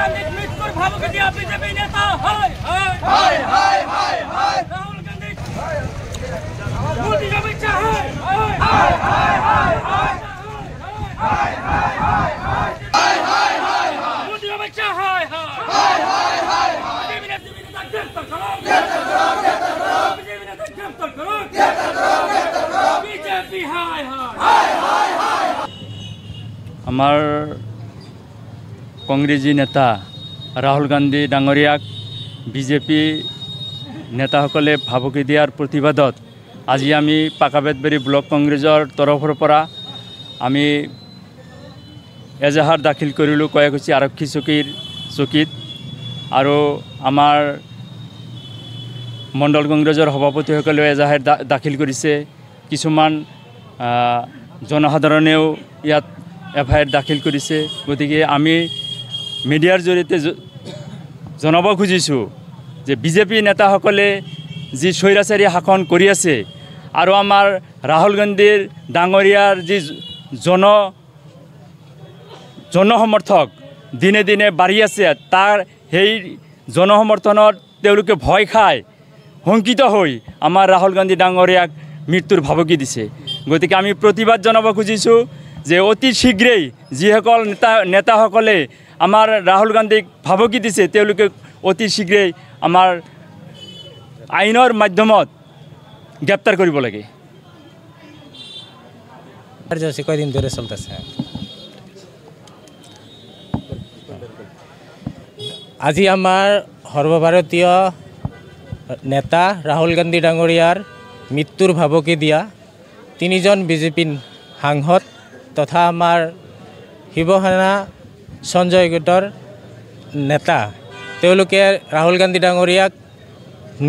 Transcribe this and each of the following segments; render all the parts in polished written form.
গান্ধীর মৃত্যুর ভাবুকি দিয়া বিজেপি নেতা হায় হায় হায় হায় হায় হায় রাহুল গান্ধী মোদি অমিত শাহ হায় হায় হায় হায় হায় হায় হায় হায় হায় হায় হায় হায় মোদি অমিত শাহ হায় হায় হায় হায় হায় বিজেপি নেতা গ্রেফতার করো বিজেপি নেতা গ্রেফতার করো বিজেপি হায় হায় হায় হায় আমাৰ কংগ্ৰেছী নেতা ৰাহুল গান্ধী ডাঙৰীয়াক বিজেপি নেতাসকলে ভাবুকি দিয়াৰ প্ৰতিবাদত আজি আমি পাকাবেতবাৰী ব্লক কংগ্ৰেছৰ তৰফৰ পৰা আমি এজাহাৰ দাখিল কৰিলোঁ কয়াকুছি আৰক্ষী চকীত আৰু আমাৰ মণ্ডল কংগ্ৰেছৰ সভাপতিসকলেও এজাহাৰ দাখিল কৰিছে। কিছুমান জনসাধাৰণেও ইয়াত এফআইআৰ দাখিল কৰিছে। গতিকে আমি মিডিয়াৰ জৰিয়তে জনাব খুজিছোঁ যে বিজেপি নেতাসকলে যি স্বৈৰাচাৰী শাসন কৰি আছে আৰু আমাৰ ৰাহুল গান্ধীৰ ডাঙৰীয়াৰ যি জনসমৰ্থক দিনে দিনে বাঢ়ি আছে, তাৰ সেই জনসমৰ্থনত তেওঁলোকে ভয় খায় শংকিত হৈ আমাৰ ৰাহুল গান্ধী ডাঙৰীয়াক মৃত্যুৰ ভাবুকি দিছে। গতিকে আমি প্ৰতিবাদ জনাব খুজিছোঁ যে অতি শীঘ্ৰেই যিসকল নেতাসকলে আমাৰ ৰাহুল গান্ধীক ভাবুকি দিছে তেওঁলোকে অতি শীঘ্ৰেই আমাৰ আইনৰ মাধ্যমত গ্ৰেপ্তাৰ কৰিব লাগে। কয়দিন ধৰে চলতেছে। আজি আমাৰ সৰ্বভাৰতীয় নেতা ৰাহুল গান্ধী ডাঙৰীয়াৰ মৃত্যুৰ ভাবুকি দিয়া তিনিজন বিজেপি সাংসদ তথা আমাৰ শিৱসেনা সঞ্জয় গোটৰ নেতা তেওঁলোকে ৰাহুল গান্ধী ডাঙৰীয়াক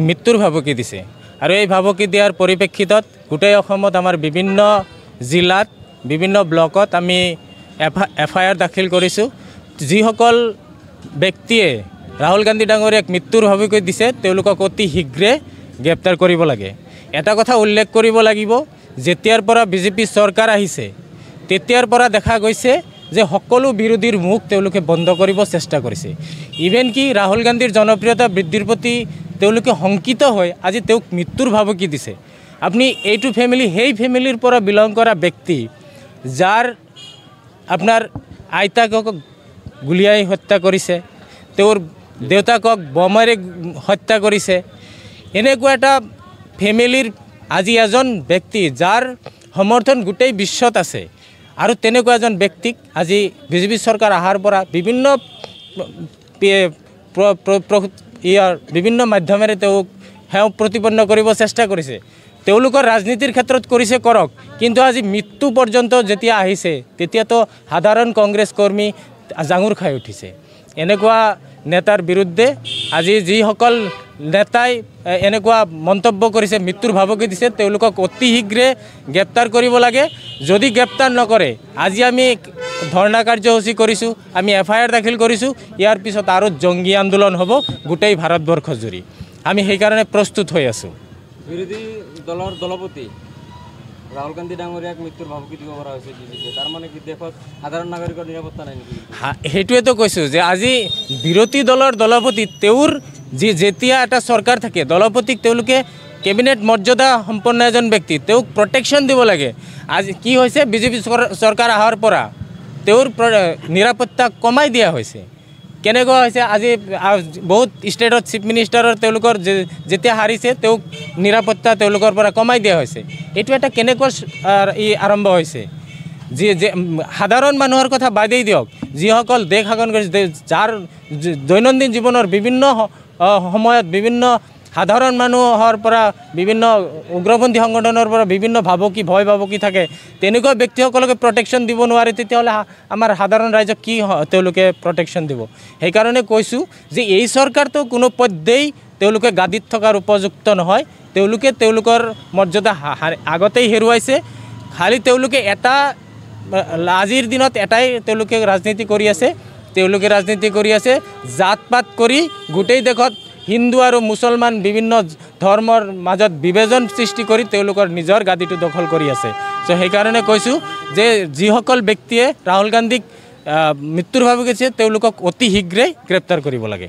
মৃত্যুৰ ভাবুকি দিছে। আৰু এই ভাবুকি দিয়াৰ পৰিপ্ৰেক্ষিতত গোটেই অসমত আমাৰ বিভিন্ন জিলাত বিভিন্ন ব্লকত আমি এফআইআৰ দাখিল কৰিছোঁ। যিসকল ব্যক্তিয়ে ৰাহুল গান্ধী ডাঙৰীয়াক মৃত্যুৰ ভাবুকি দিছে তেওঁলোকক অতি শীঘ্ৰে গ্ৰেপ্তাৰ কৰিব লাগে। এটা কথা উল্লেখ কৰিব লাগিব, যেতিয়াৰ পৰা বিজেপি চৰকাৰ আহিছে তেতিয়াৰ পৰা দেখা গৈছে যে সকলো বিৰোধীৰ মুখ তেওঁলোকে বন্ধ কৰিব চেষ্টা কৰিছে। ইভেন কি ৰাহুল গান্ধীৰ জনপ্ৰিয়তা বৃদ্ধিৰ প্ৰতি তেওঁলোকে শংকিত হৈ আজি তেওঁক মৃত্যুৰ ভাবুকি দিছে। আপুনি এইটো ফেমিলি সেই ফেমিলিৰ পৰা বিলং কৰা ব্যক্তি যাৰ আপোনাৰ আইতাকক গুলিয়াই হত্যা কৰিছে, তেওঁৰ দেউতাকক বোমাৰে হত্যা কৰিছে, এনেকুৱা এটা ফেমিলিৰ আজি এজন ব্যক্তি যাৰ সমৰ্থন গোটেই বিশ্বত আছে আৰু তেনেকুৱা এজন ব্যক্তিক আজি বিজেপি চৰকাৰ অহাৰ পৰা বিভিন্ন মাধ্যমেৰে তেওঁক সেৱা প্ৰতিপন্ন কৰিব চেষ্টা কৰিছে। তেওঁলোকৰ ৰাজনীতিৰ ক্ষেত্ৰত কৰিছে কৰক, কিন্তু আজি মৃত্যু পৰ্যন্ত যেতিয়া আহিছে তেতিয়াতো সাধাৰণ কংগ্ৰেছ কৰ্মী জাঙুৰ খাই উঠিছে। এনেকুৱা নেতাৰ বিৰুদ্ধে আজি যিসকল নেতাই এনেকুৱা মন্তব্য কৰিছে, মৃত্যুৰ ভাবুকি দিছে, তেওঁলোকক অতি শীঘ্ৰে গ্ৰেপ্তাৰ কৰিব লাগে। যদি গ্ৰেপ্তাৰ নকৰে আজি আমি ধৰ্ণা কাৰ্যসূচী কৰিছোঁ, আমি এফআইআৰ দাখিল কৰিছোঁ। ইয়াৰ পিছত আৰু জংগী আন্দোলন হ'ব গোটেই ভাৰতবৰ্ষ জুৰি। আমি সেইকাৰণে প্ৰস্তুত হৈ আছোঁ। বিৰোধী দলৰ দলপতি ৰাহুল গান্ধী ডাঙৰীয়াক মৃত্যুৰ ভাবুকি দিব পৰা হৈছে বিজেপিয়ে, তাৰ মানে কি দেশত সাধাৰণ নাগৰিকৰ নিৰাপত্তা নাই নেকি? সেইটোৱেতো কৈছোঁ যে আজি বিৰোধী দলৰ দলপতি তেওঁৰ যেতিয়া এটা চৰকাৰ থাকে দলপতিক তেওঁলোকে কেবিনেট মৰ্যাদা সম্পন্ন এজন ব্যক্তি, তেওঁক প্ৰটেকশ্যন দিব লাগে। আজি কি হৈছে, বিজেপি চৰকাৰ অহাৰ পৰা তেওঁৰ নিৰাপত্তা কমাই দিয়া হৈছে। কেনেকুৱা হৈছে, আজি বহুত ষ্টেটত চিফ মিনিষ্টাৰৰ তেওঁলোকৰ যেতিয়া হাৰিছে তেওঁক নিৰাপত্তা তেওঁলোকৰ পৰা কমাই দিয়া হৈছে। এইটো এটা কেনেকুৱা আৰম্ভ হৈছে যে সাধাৰণ মানুহৰ কথা বাদেই দিয়ক, যিসকল দেশ শাসন কৰিছে, যাৰ দৈনন্দিন জীৱনৰ বিভিন্ন সময়ত বিভিন্ন সাধাৰণ মানুহৰ পৰা বিভিন্ন উগ্ৰপন্থী সংগঠনৰ পৰা বিভিন্ন ভয় ভাবুকি থাকে, তেনেকুৱা ব্যক্তিসকলকে প্ৰটেকশ্যন দিব নোৱাৰে, তেতিয়াহ'লে আমাৰ সাধাৰণ ৰাইজক কি তেওঁলোকে প্ৰটেকশ্যন দিব? সেইকাৰণে কৈছোঁ যে এই চৰকাৰটো কোনো পধ্যেই তেওঁলোকে গাদীত থকাৰ উপযুক্ত নহয়। তেওঁলোকে তেওঁলোকৰ মৰ্যাদা আগতেই হেৰুৱাইছে। খালি তেওঁলোকে আজিৰ দিনত এটাই তেওঁলোকে ৰাজনীতি কৰি আছে, জাত পাত কৰি গোটেই দেশত হিন্দু আৰু মুছলমান বিভিন্ন ধৰ্মৰ মাজত বিভাজন সৃষ্টি কৰি তেওঁলোকৰ নিজৰ গাদীটো দখল কৰি আছে। সো সেইকাৰণে কৈছোঁ যে যিসকল ব্যক্তিয়ে ৰাহুল গান্ধীক মৃত্যুৰ ভাবুকি দিছে তেওঁলোকক অতি শীঘ্ৰে গ্ৰেপ্তাৰ কৰিব লাগে।